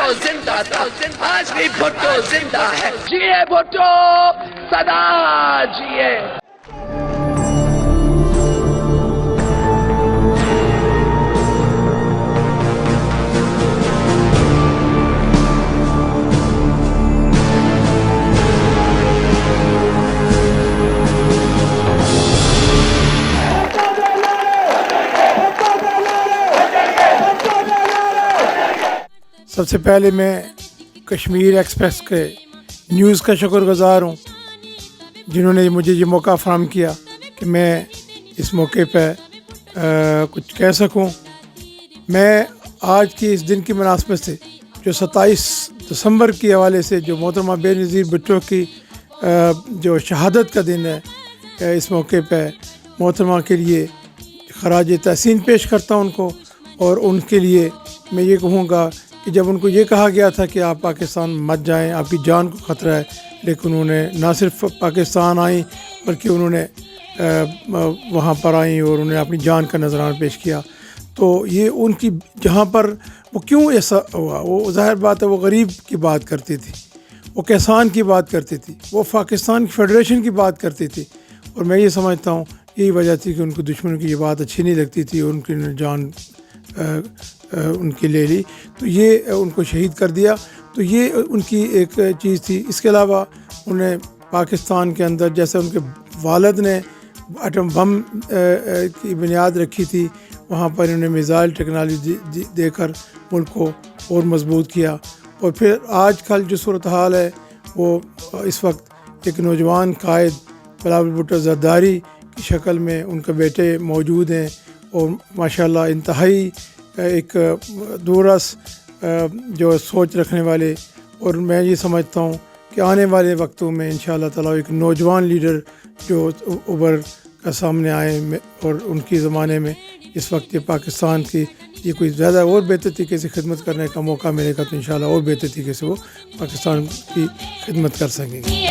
بھٹو زندہ تھا، آج بھی بھٹو زندہ ہے، جیے بھٹو سدا جیے۔ سب سے پہلے میں کشمیر ایکسپریس کے نیوز کا شکر گزار ہوں، جنہوں نے مجھے یہ موقع فراہم کیا کہ میں اس موقع پہ کچھ کہہ سکوں۔ میں آج کی اس دن کی مناسبت سے جو 27 دسمبر کے حوالے سے جو محترمہ بے نظیر بھٹو کی جو شہادت کا دن ہے، اس موقع پہ محترمہ کے لیے خراج تحسین پیش کرتا ہوں ان کو، اور ان کے لیے میں یہ کہوں گا کہ جب ان کو یہ کہا گیا تھا کہ آپ پاکستان مت جائیں، آپ کی جان کو خطرہ ہے، لیکن انہوں نے نہ صرف پاکستان آئیں بلکہ انہوں نے وہاں پر آئیں اور انہوں نے اپنی جان کا نذرانہ پیش کیا۔ تو یہ ان کی جہاں پر وہ کیوں ایسا ہوا، وہ ظاہر بات ہے وہ غریب کی بات کرتی تھی، وہ کسان کی بات کرتی تھی، وہ پاکستان کی فیڈریشن کی بات کرتی تھی، اور میں یہ سمجھتا ہوں یہی وجہ تھی کہ ان کو دشمنوں کی یہ بات اچھی نہیں لگتی تھی، اور ان کی جان ان کی لے لی، تو یہ ان کو شہید کر دیا۔ تو یہ ان کی ایک چیز تھی۔ اس کے علاوہ انہیں پاکستان کے اندر جیسے ان کے والد نے ایٹم بم کی بنیاد رکھی تھی، وہاں پر انہوں نے میزائل ٹیکنالوجی دے کر ملک کو اور مضبوط کیا۔ اور پھر آج کل جو صورتحال ہے وہ اس وقت ایک نوجوان قائد بلاول بھٹو زرداری کی شکل میں ان کے بیٹے موجود ہیں، اور ماشاءاللہ انتہائی ایک دورس جو سوچ رکھنے والے، اور میں یہ سمجھتا ہوں کہ آنے والے وقتوں میں انشاءاللہ تعالیٰ ایک نوجوان لیڈر جو ابھر کا سامنے آئے، اور ان کی زمانے میں اس وقت یہ پاکستان کی یہ کوئی زیادہ اور بہتر طریقے سے خدمت کرنے کا موقع ملے گا تو انشاءاللہ اور بہتر طریقے سے وہ پاکستان کی خدمت کر سکیں گے۔